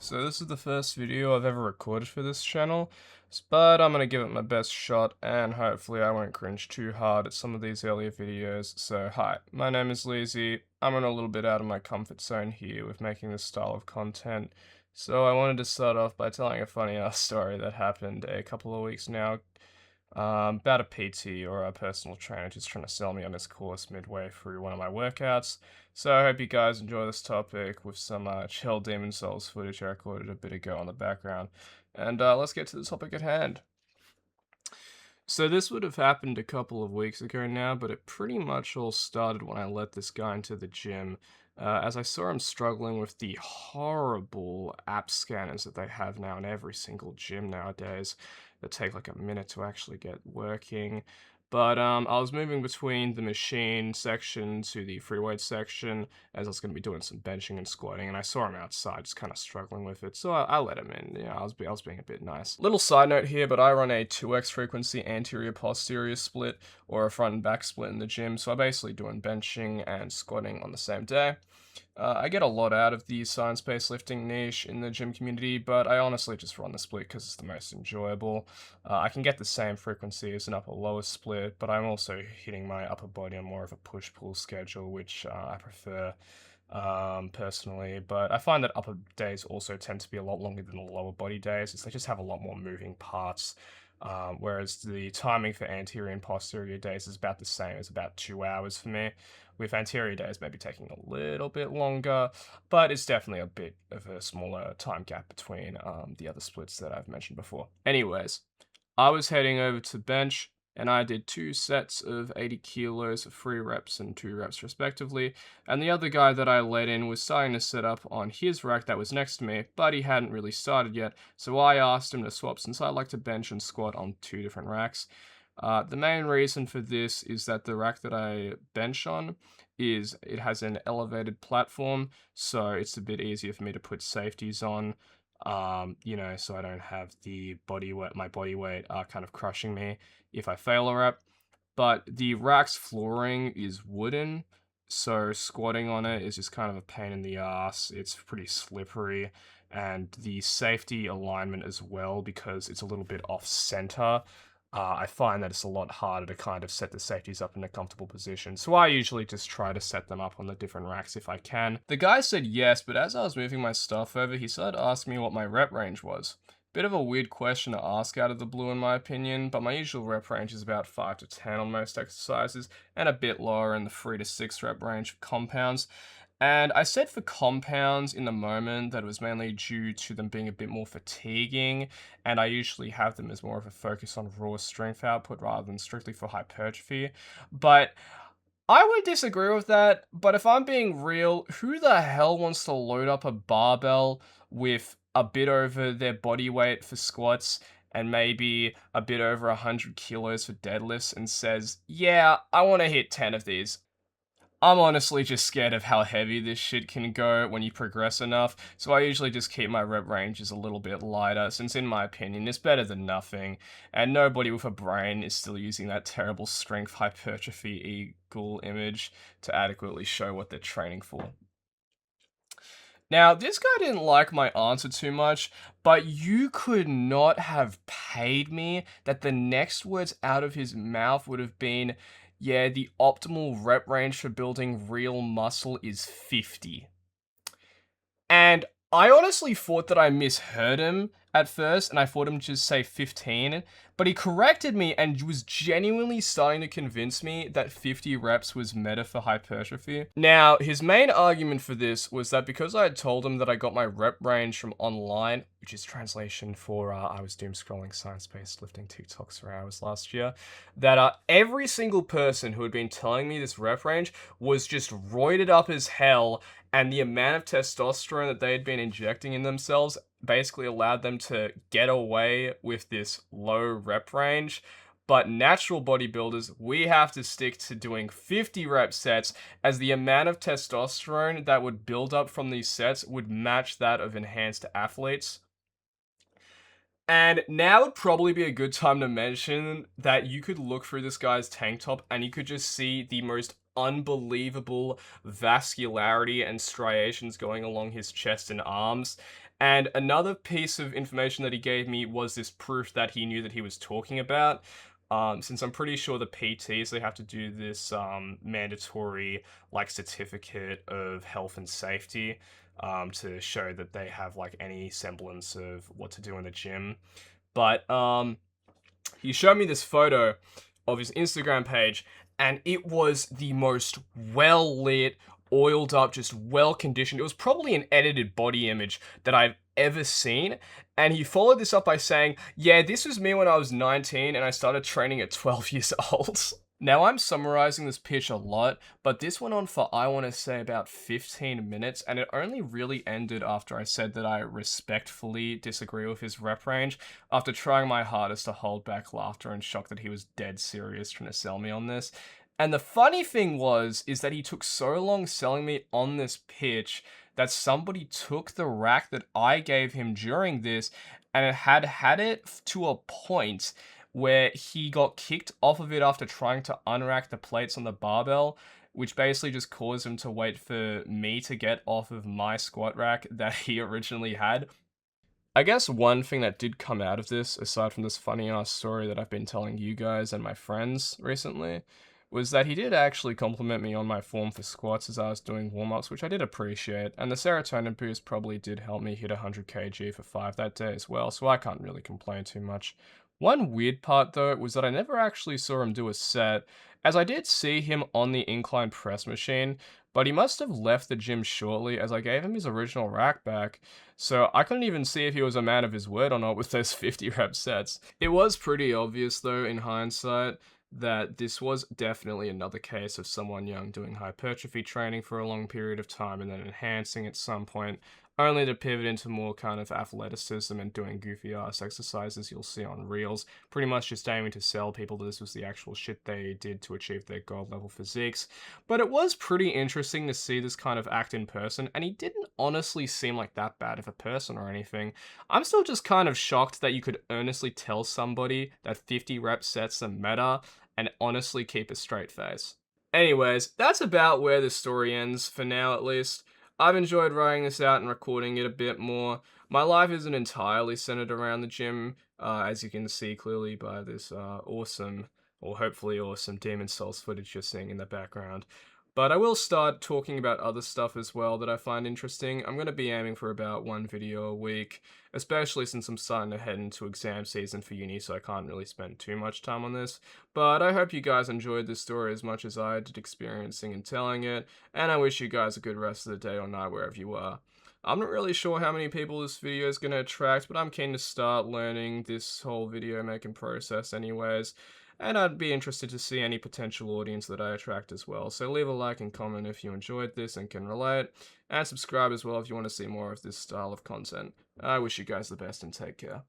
So this is the first video I've ever recorded for this channel, but I'm gonna give it my best shot and hopefully I won't cringe too hard at some of these earlier videos. So hi, my name is Leezy. I'm in a little bit out of my comfort zone here with making this style of content. So I wanted to start off by telling a funny ass story that happened a couple of weeks now. About a PT or a personal trainer just trying to sell me on his course midway through one of my workouts. So I hope you guys enjoy this topic with some chill Demon Souls footage I recorded a bit ago on the background. And let's get to the topic at hand. So this would have happened a couple of weeks ago now, but it pretty much all started when I let this guy into the gym. As I saw him struggling with the horrible app scanners that they have now in every single gym nowadays that take like a minute to actually get working. But I was moving between the machine section to the free weight section as I was going to be doing some benching and squatting, and I saw him outside just kind of struggling with it, so I let him in. I was being a bit nice. Little side note here, but I run a 2x frequency anterior-posterior split, or a front and back split in the gym, so I'm basically doing benching and squatting on the same day. I get a lot out of the science-based lifting niche in the gym community, but I honestly just run the split because it's the most enjoyable. I can get the same frequency as an upper-lower split, but I'm also hitting my upper body on more of a push-pull schedule, which I prefer personally. But I find that upper days also tend to be a lot longer than the lower body days, as they just have a lot more moving parts. Whereas the timing for anterior and posterior days is about the same, it's about 2 hours for me, with anterior days maybe taking a little bit longer, but it's definitely a bit of a smaller time gap between the other splits that I've mentioned before. Anyways, I was heading over to bench, and I did 2 sets of 80 kilos of 3 reps and 2 reps respectively, and the other guy that I let in was starting to set up on his rack that was next to me, but he hadn't really started yet, so I asked him to swap since I like to bench and squat on 2 different racks. The main reason for this is that the rack that I bench on it has an elevated platform, so it's a bit easier for me to put safeties on, so I don't have my body weight kind of crushing me if I fail a rep. But the rack's flooring is wooden, so squatting on it is just kind of a pain in the ass. It's pretty slippery, and the safety alignment as well, because it's a little bit off center. I find that it's a lot harder to kind of set the safeties up in a comfortable position, so I usually just try to set them up on the different racks if I can. The guy said yes, but as I was moving my stuff over, he started asking me what my rep range was. Bit of a weird question to ask out of the blue in my opinion, but my usual rep range is about 5 to 10 on most exercises, and a bit lower in the 3 to 6 rep range for compounds. And I said for compounds in the moment that it was mainly due to them being a bit more fatiguing, and I usually have them as more of a focus on raw strength output rather than strictly for hypertrophy. But I would disagree with that, but if I'm being real, who the hell wants to load up a barbell with a bit over their body weight for squats and maybe a bit over 100 kilos for deadlifts and says, yeah, I want to hit 10 of these? I'm honestly just scared of how heavy this shit can go when you progress enough, so I usually just keep my rep ranges a little bit lighter, since in my opinion, it's better than nothing, and nobody with a brain is still using that terrible strength hypertrophy eagle image to adequately show what they're training for. Now, this guy didn't like my answer too much, but you could not have paid me that the next words out of his mouth would have been, yeah, the optimal rep range for building real muscle is 50. And I honestly thought that I misheard him at first, and I thought him to just say 15, but he corrected me and was genuinely starting to convince me that 50 reps was meta for hypertrophy. Now, his main argument for this was that because I had told him that I got my rep range from online, which is translation for I was doom scrolling science-based lifting TikToks for hours last year, that every single person who had been telling me this rep range was just roided up as hell, and the amount of testosterone that they had been injecting in themselves basically allowed them to get away with this low rep range. But natural bodybuilders, we have to stick to doing 50 rep sets, as the amount of testosterone that would build up from these sets would match that of enhanced athletes. And now would probably be a good time to mention that you could look through this guy's tank top and you could just see the most unbelievable vascularity and striations going along his chest and arms. And another piece of information that he gave me was this proof that he knew that he was talking about. Since I'm pretty sure the PTs, they have to do this mandatory like certificate of health and safety to show that they have like any semblance of what to do in the gym. But he showed me this photo of his Instagram page, and it was the most well lit, oiled up, just well conditioned. It was probably an edited body image that I've ever seen. And he followed this up by saying, "Yeah, this was me when I was 19 and I started training at 12 years old." Now, I'm summarizing this pitch a lot, but this went on for, I want to say, about 15 minutes, and it only really ended after I said that I respectfully disagree with his rep range, after trying my hardest to hold back laughter and shocked that he was dead serious trying to sell me on this. And the funny thing is that he took so long selling me on this pitch that somebody took the rack that I gave him during this and it had it to a point where he got kicked off of it after trying to unrack the plates on the barbell, which basically just caused him to wait for me to get off of my squat rack that he originally had. I guess one thing that did come out of this, aside from this funny ass story that I've been telling you guys and my friends recently, was that he did actually compliment me on my form for squats as I was doing warm-ups, which I did appreciate, and the serotonin boost probably did help me hit 100 kg for 5 that day as well, so I can't really complain too much. One weird part though was that I never actually saw him do a set, as I did see him on the incline press machine, but he must have left the gym shortly as I gave him his original rack back, so I couldn't even see if he was a man of his word or not with those 50 rep sets. It was pretty obvious though in hindsight that this was definitely another case of someone young doing hypertrophy training for a long period of time and then enhancing at some point, only to pivot into more kind of athleticism and doing goofy ass exercises you'll see on reels, pretty much just aiming to sell people that this was the actual shit they did to achieve their god level physiques. But it was pretty interesting to see this kind of act in person, and he didn't honestly seem like that bad of a person or anything. I'm still just kind of shocked that you could earnestly tell somebody that 50 rep sets are meta and honestly keep a straight face. Anyways, that's about where the story ends, for now at least. I've enjoyed writing this out and recording it a bit more. My life isn't entirely centered around the gym, as you can see clearly by this awesome, or hopefully awesome, Demon Souls footage you're seeing in the background. But I will start talking about other stuff as well that I find interesting. I'm going to be aiming for about one video a week, especially since I'm starting to head into exam season for uni, so I can't really spend too much time on this. But I hope you guys enjoyed this story as much as I did experiencing and telling it, and I wish you guys a good rest of the day or night wherever you are. I'm not really sure how many people this video is going to attract, but I'm keen to start learning this whole video making process anyways. And I'd be interested to see any potential audience that I attract as well. So leave a like and comment if you enjoyed this and can relate. And subscribe as well if you want to see more of this style of content. I wish you guys the best and take care.